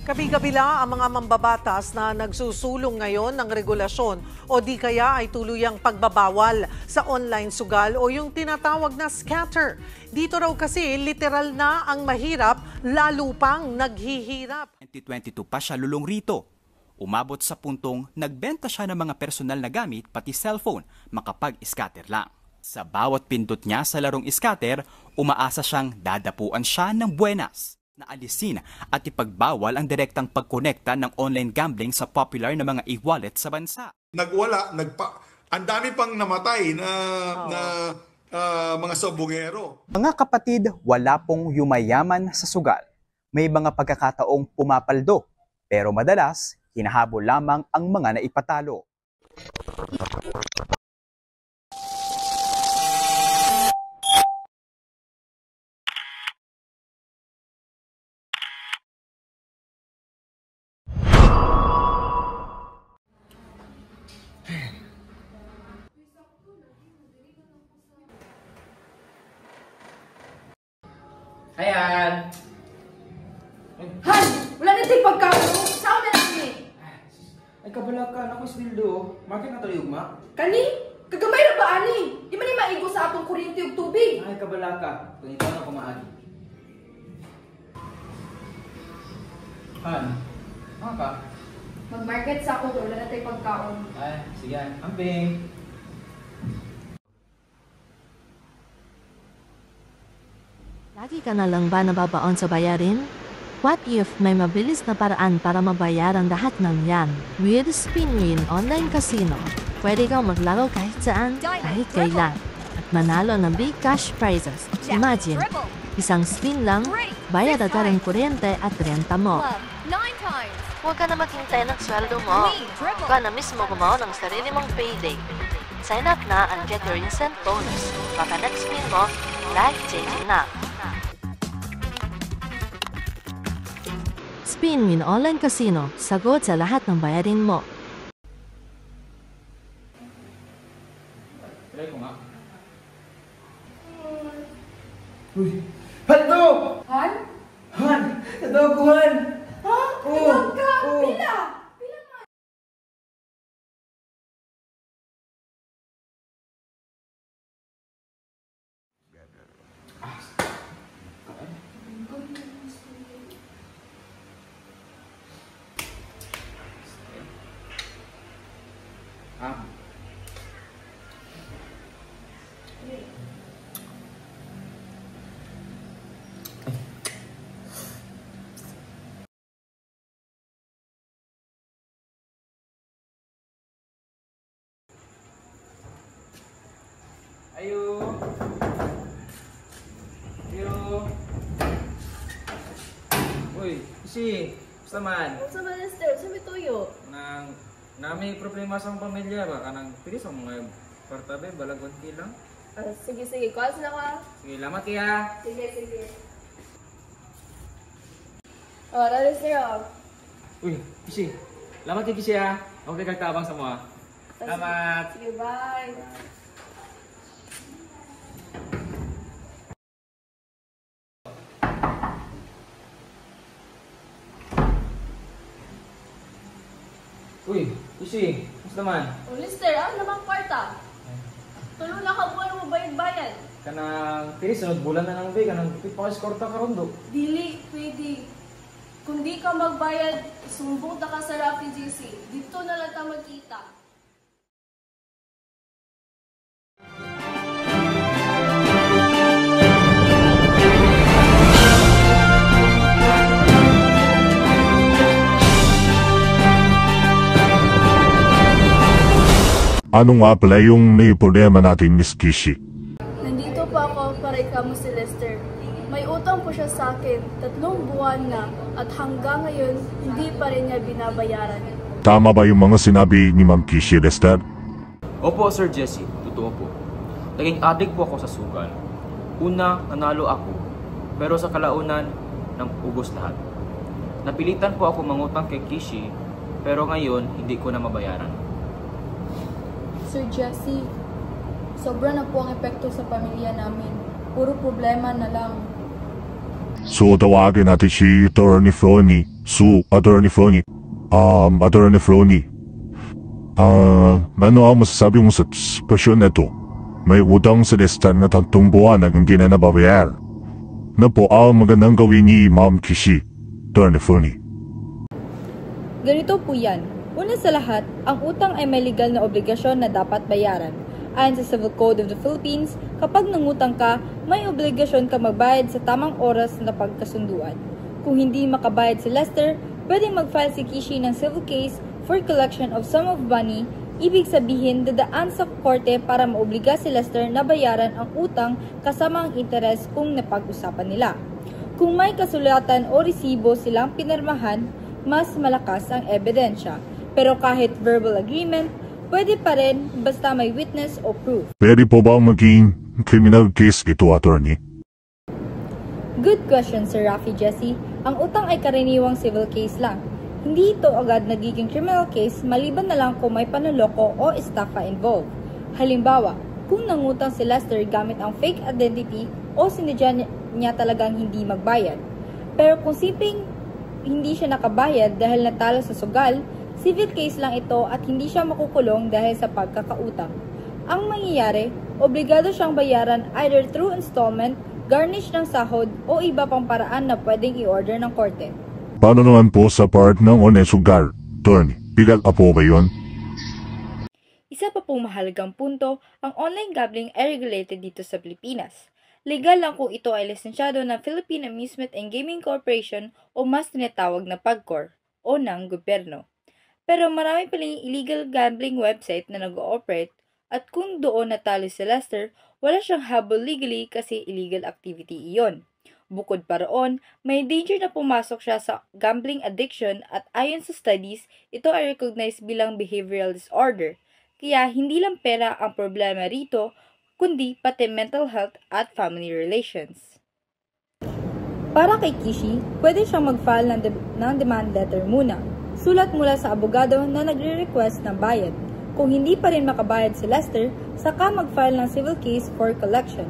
Kabi-kabila ang mga mambabatas na nagsusulong ngayon ng regulasyon o di kaya ay tuluyang pagbabawal sa online sugal o yung tinatawag na scatter. Dito raw kasi literal na ang mahirap lalo pang naghihirap. 2022 pa siya lulong rito. Umabot sa puntong nagbenta siya ng mga personal na gamit pati cellphone makapag-scatter lang. Sa bawat pindot niya sa larong scatter, umaasa siyang dadapuan siya ng buenas. Naalisin at ipagbawal ang direktang pagkonekta ng online gambling sa popular na mga e-wallet sa bansa. Ang dami pang namatay na mga sabungero. Mga kapatid, wala pong yumayaman sa sugal. May mga pagkakataong pumapaldo, pero madalas, hinahabol lamang ang mga naipatalo. Ayan! Han! Wala na tayo pagkakaroon! Saan na lang eh? Ay, kabala ka. Naku, Isbildo. Bakit natulog ma? Kani? Kagamay na ba ani? Di man ni maigo sa atong kuryente ug tubig? Ay, kabala ka. Pagkita na kumaagi. Han? Mga ka? Mag-market sa ako, wala na tayo pagkaon. Ay, sige. Amping! Lagi ka na lang ba nababaon sa bayarin? What if may mabilis na paraan para mabayaran lahat ng yan? With SpinWin Online Casino, pwede kang maglaro kahit saan, kahit kailan, at manalo ng big cash prizes. Imagine, isang spin lang, bayad agad ang kuryente at renta mo. Huwag ka na maghintay ng sweldo mo. Huwag ka na mismo gumawa ng sarili mong payday. Sign up na and get your instant bonus. Baka next spin mo, life-changing na. SpinWin Online Casino, sagot sa lahat ng bayarin mo. Try ko nga. Uy! Hando! Han? Han! Ito ako, Han! Ha? Ilang ka? Pila? Pila nga? Ayo! Ayo! Uy, si, basta man. Sa Minister, sabi tuyo. Na may problema sa pamilya ba? Kanang pili sa mga partabe, balagon lang. Sige, sige. Calls na ka. Sige, lamat kaya. Sige, sige. Ralis na Uy, Kisi. Lamat kay Kisi ha. Okay kagtabang sa mga. Salamat. Sige, bye. Uy, Kisi. Basta man. Lister, namang kwarta. Tulong na ka buwan mo bayad-bayad. Kanang pili sunod bulan na nang bay. Kanang pipakaskorta ka rondo. Dili, pwede. Kung di ka magbayad, isumbong na ka sa Rapid GC. Dito na lang ka magkita. Ano nga pala yung may problema natin, Miss Kishi? Nandito pa ako para ikamo si Lester. May utang po siya sa akin, 3 buwan na, at hanggang ngayon, hindi pa rin niya binabayaran. Tama ba yung mga sinabi ni Ma'am Kishi, Lester? Opo, Sir Jesse. Totoo po. Naging addict po ako sa sugal. Una, nanalo ako. Pero sa kalaunan, nang ubos lahat. Napilitan po ako mangutang kay Kishi, pero ngayon, hindi ko na mabayaran. Sir Jesse, sobra na po ang epekto sa pamilya namin. Puro problema na lang. So tawagin natin si Attorney Floney. Attorney Floney. Attorney Floney. Ano ang masasabi mo sa sitwasyon na ito? May utang si Lester na 3 buwan ang hindi na nababayar. Na po ang magandang gawin ni Ma'am Kishi, Attorney Floney. Ganito po yan. Una sa lahat, ang utang ay may legal na obligasyon na dapat bayaran. Ayon sa Civil Code of the Philippines, kapag nangutang ka, may obligasyon ka magbayad sa tamang oras na pagkasunduan. Kung hindi makabayad si Lester, pwedeng mag-file si Kishi ng civil case for collection of sum of money. Ibig sabihin, dadaan sa korte para maobliga si Lester na bayaran ang utang kasama ang interes kung napag-usapan nila. Kung may kasulatan o resibo silang pinirmahan, mas malakas ang ebidensya. Pero kahit verbal agreement, pwede pa rin basta may witness o proof. Pwede po ba maging criminal case ito, attorney? Good question, Sir Rafi Jesse. Ang utang ay karaniwang civil case lang. Hindi ito agad nagiging criminal case maliban na lang kung may panloloko o estafa involved. Halimbawa, kung nangutang si Lester gamit ang fake identity o sinadya niya talagang hindi magbayad. Pero kung simpleng hindi siya nakabayad dahil natalo sa sugal, civil case lang ito at hindi siya makukulong dahil sa pagkakautang. Ang mangyayari, obligado siyang bayaran either through installment, garnish ng sahod o iba pang paraan na pwedeng i-order ng korte. Paano naman po sa part ng online sugal, attorney? Legal po ba yun? Isa pa pong mahalagang punto, ang online gambling ay regulated dito sa Pilipinas. Legal lang kung ito ay lisensyado ng Philippine Amusement and Gaming Corporation o mas tinatawag na PAGCOR o ng gobyerno. Pero marami palang illegal gambling website na nag-ooperate at kung doon natalo si Lester, wala siyang habol legally kasi illegal activity iyon. Bukod pa roon, may danger na pumasok siya sa gambling addiction at ayon sa studies, ito ay recognized bilang behavioral disorder. Kaya hindi lang pera ang problema rito, kundi pati mental health at family relations. Para kay Kishi, pwede siyang mag-file ng demand letter muna. Sulat mula sa abogado na nagre-request ng bayad. Kung hindi pa rin makabayad si Lester, saka mag-file ng civil case for collection.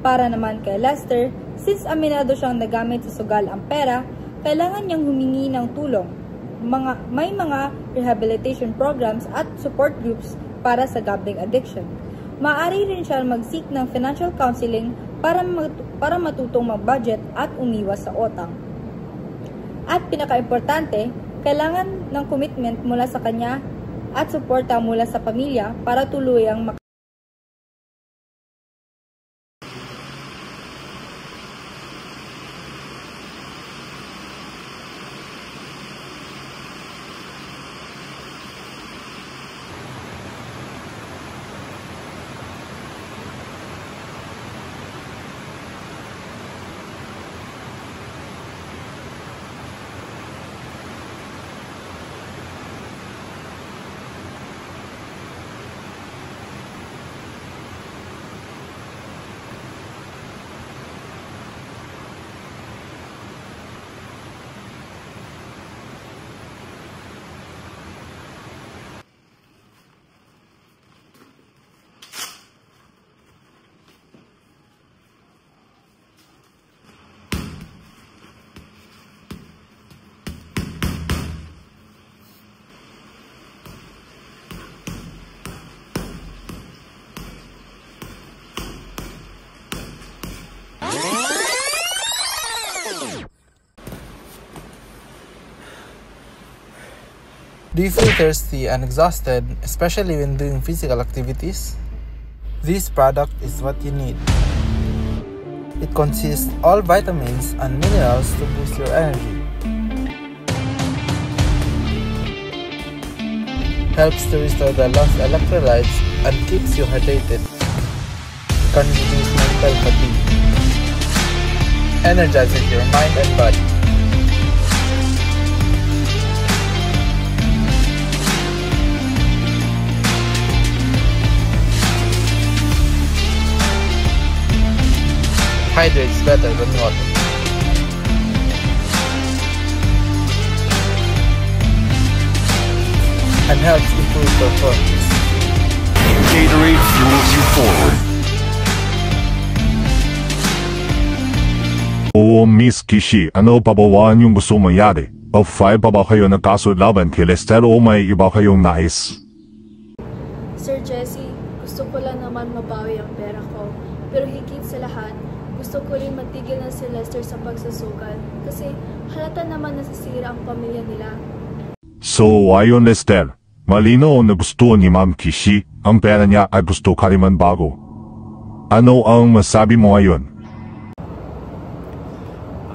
Para naman kay Lester, since aminado siyang nagamit sa sugal ang pera, kailangan niyang humingi ng tulong. May mga rehabilitation programs at support groups para sa gambling addiction. Maaari rin siya mag-seek ng financial counseling para matutong mag-budget at umiwas sa utang. At pinaka-importante, kailangan ng commitment mula sa kanya at suporta mula sa pamilya para tuluyang Do you feel thirsty and exhausted, especially when doing physical activities? This product is what you need. It consists all vitamins and minerals to boost your energy. Helps to restore the lost electrolytes and keeps you hydrated. Can reduce mental fatigue. Energizes your mind and body. Hydrates better than water. And helps improve performance. Gatorade fuels you forward. Oo po, Miss Kishi, ano pa ba yung gusto mangyari? O-file pa ba kayo ng kaso laban kay Lester o may iba kayong nais? Sir Jesse, gusto ko lang naman mabawi ang pera ko. Pero higit sa lahat, gusto ko rin matigil na si Lester sa pagsusugal. Kasi halata naman nasisira ang pamilya nila. So, ayon Lester, malino na gusto ni Ma'am Kishi ang pera niya at gusto ka rin man bago. Ano ang masabi mo ngayon?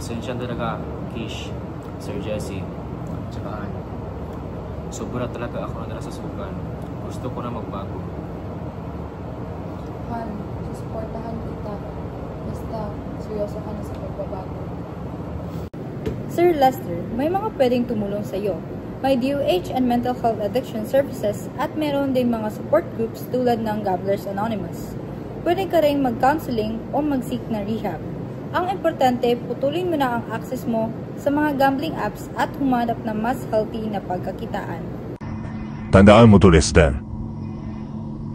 Pasensya talaga, Kish, Sir Jesse, tsaka Ann. Sobra talaga ako na sa sukan. Gusto ko na magbago. Han, susuportahan kita. Basta, seryoso ka na sa pagbabago. Sir Lester, may mga pwedeng tumulong sa iyo. May DOH and Mental Health Addiction Services at meron din mga support groups tulad ng Gamblers Anonymous. Pwede ka rin mag-counseling o mag-seek na rehab. Ang importante, putulin mo na ang access mo sa mga gambling apps at humanap ng mas healthy na pagkakitaan. Tandaan mo to, Lester.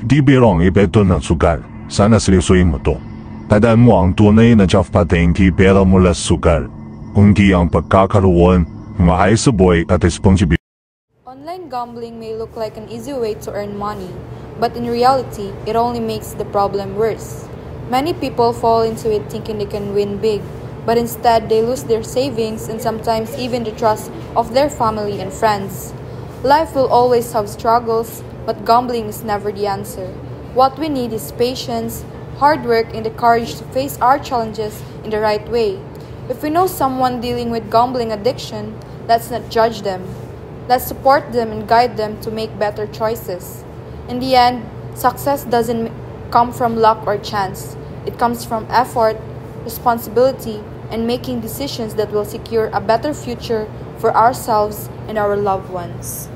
Di birong epekto ng sugal. Sana seryosoin mo to. Tandaan mo ang tunay na jackpot ay hindi pera mula sa sugal, kundi ang pagkakaroon, maayos sa buhay at responsibility. Online gambling may look like an easy way to earn money, but in reality, it only makes the problem worse. Many people fall into it thinking they can win big, but instead they lose their savings and sometimes even the trust of their family and friends. Life will always have struggles, but gambling is never the answer. What we need is patience, hard work, and the courage to face our challenges in the right way. If we know someone dealing with gambling addiction, let's not judge them. Let's support them and guide them to make better choices. In the end, success doesn't come from luck or chance. It comes from effort, responsibility, and making decisions that will secure a better future for ourselves and our loved ones.